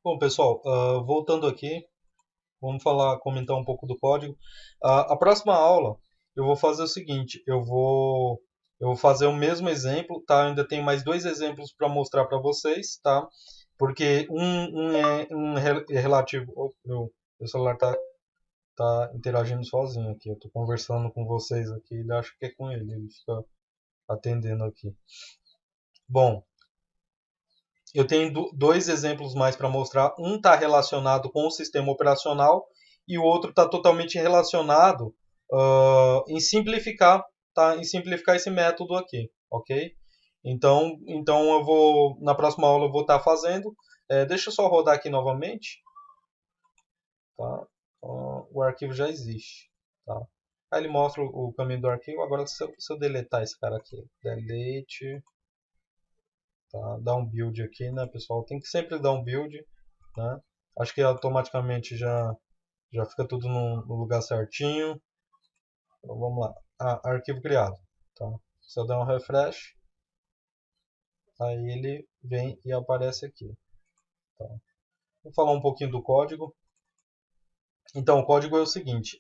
Bom, pessoal, voltando aqui, vamos comentar um pouco do código. A próxima aula eu vou fazer o seguinte, eu vou fazer o mesmo exemplo, tá? Eu ainda tenho mais dois exemplos para mostrar para vocês, tá? Porque é relativo. Oh, meu celular tá interagindo sozinho aqui. Eu estou conversando com vocês aqui, ele acha que é com ele fica atendendo aqui. Bom, eu tenho dois exemplos mais para mostrar. Um está relacionado com o sistema operacional e o outro está totalmente relacionado em simplificar, tá? Em simplificar esse método aqui, ok? Então eu vou na próxima aula eu vou estar fazendo. Deixa eu só rodar aqui novamente, tá? O arquivo já existe, tá? Aí ele mostra o caminho do arquivo. Agora se eu deletar esse cara aqui, delete. Tá? Dar um build aqui, né, pessoal? Tem que sempre dar um build, né? Acho que automaticamente já fica tudo no lugar certinho. Então, vamos lá. Arquivo criado. Tá? Se eu der um refresh, aí ele vem e aparece aqui. Tá? Vou falar um pouquinho do código. Então, o código é o seguinte.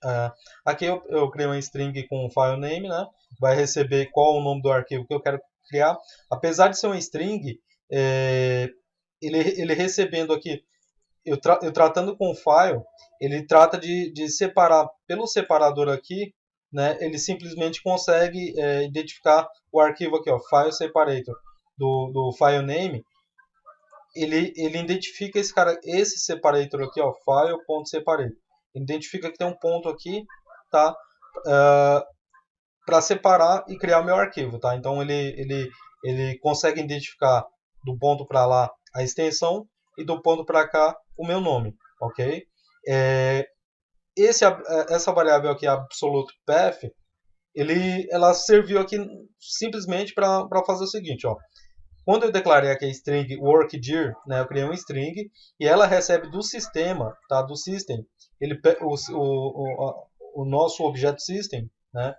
Aqui eu criei uma string com o file name, né? Vai receber qual o nome do arquivo que eu quero criar. Apesar de ser uma string, ele recebendo aqui eu tratando com o file, ele trata de separar pelo separador aqui, né? Ele simplesmente consegue identificar o arquivo aqui, ó, file separator do file name. Ele identifica esse separator aqui, ó, file.separator. Identifica que tem um ponto aqui, tá? Para separar e criar o meu arquivo, tá? Então ele consegue identificar do ponto para lá a extensão e do ponto para cá o meu nome, ok? Essa variável aqui, absolute path, ela serviu aqui simplesmente para fazer o seguinte, ó. Quando eu declarei aqui a string workdir, né, eu criei uma string e ela recebe do sistema, tá? Do system, o nosso objeto system, né?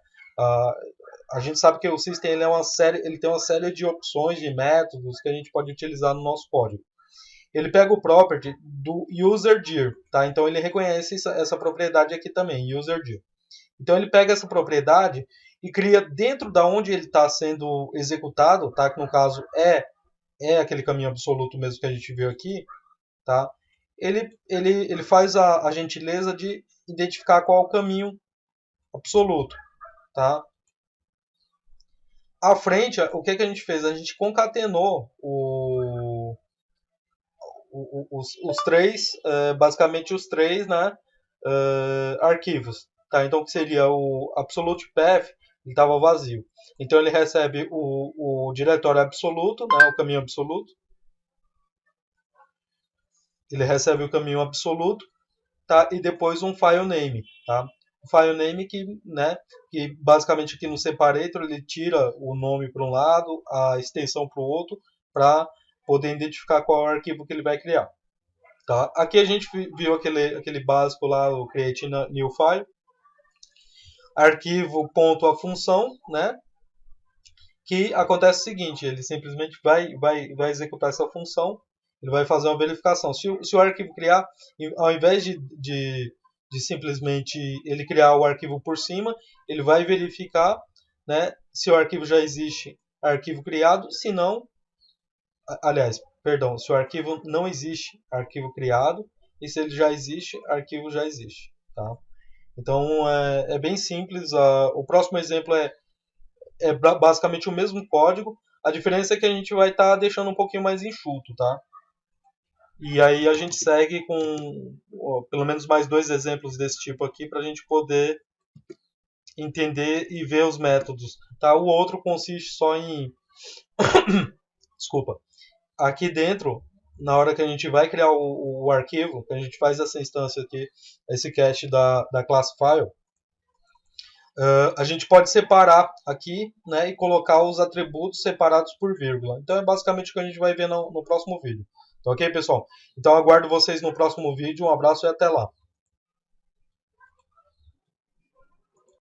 A gente sabe que o system ele tem uma série de opções de métodos que a gente pode utilizar no nosso código. Ele pega o property do userdir, tá? Então ele reconhece essa propriedade aqui também, userdir. Então ele pega essa propriedade e cria dentro da onde ele está sendo executado, tá? Que no caso é aquele caminho absoluto mesmo que a gente viu aqui, tá? Ele faz a gentileza de identificar qual é o caminho absoluto, tá? À frente, o que a gente fez? A gente concatenou os três, basicamente os três, né, arquivos. Tá? Então, que seria o absolute path, ele estava vazio. Então, ele recebe o diretório absoluto, né, o caminho absoluto. Ele recebe o caminho absoluto, tá? E depois um file name, tá? O file name que basicamente aqui no separator ele tira o nome para um lado, a extensão para o outro, para poder identificar qual é o arquivo que ele vai criar. Tá? Aqui a gente viu aquele básico lá, o create new file, arquivo ponto a função, né? Que acontece o seguinte, ele simplesmente vai executar essa função, ele vai fazer uma verificação. Se o arquivo criar, ao invés de simplesmente ele criar o arquivo por cima, ele vai verificar, né, se o arquivo já existe, arquivo criado, se não, aliás, perdão, se o arquivo não existe, arquivo criado, e se ele já existe, arquivo já existe, tá? Então é bem simples. O próximo exemplo é basicamente o mesmo código. A diferença é que a gente vai estar deixando um pouquinho mais enxuto, tá? E aí a gente segue com pelo menos mais dois exemplos desse tipo aqui para a gente poder entender e ver os métodos, tá? O outro consiste só em desculpa. Aqui dentro, na hora que a gente vai criar o arquivo, que a gente faz essa instância aqui, esse cache da classe file, a gente pode separar aqui, né, e colocar os atributos separados por vírgula. Então é basicamente o que a gente vai ver no próximo vídeo. Tá ok, pessoal? Então aguardo vocês no próximo vídeo. Um abraço e até lá.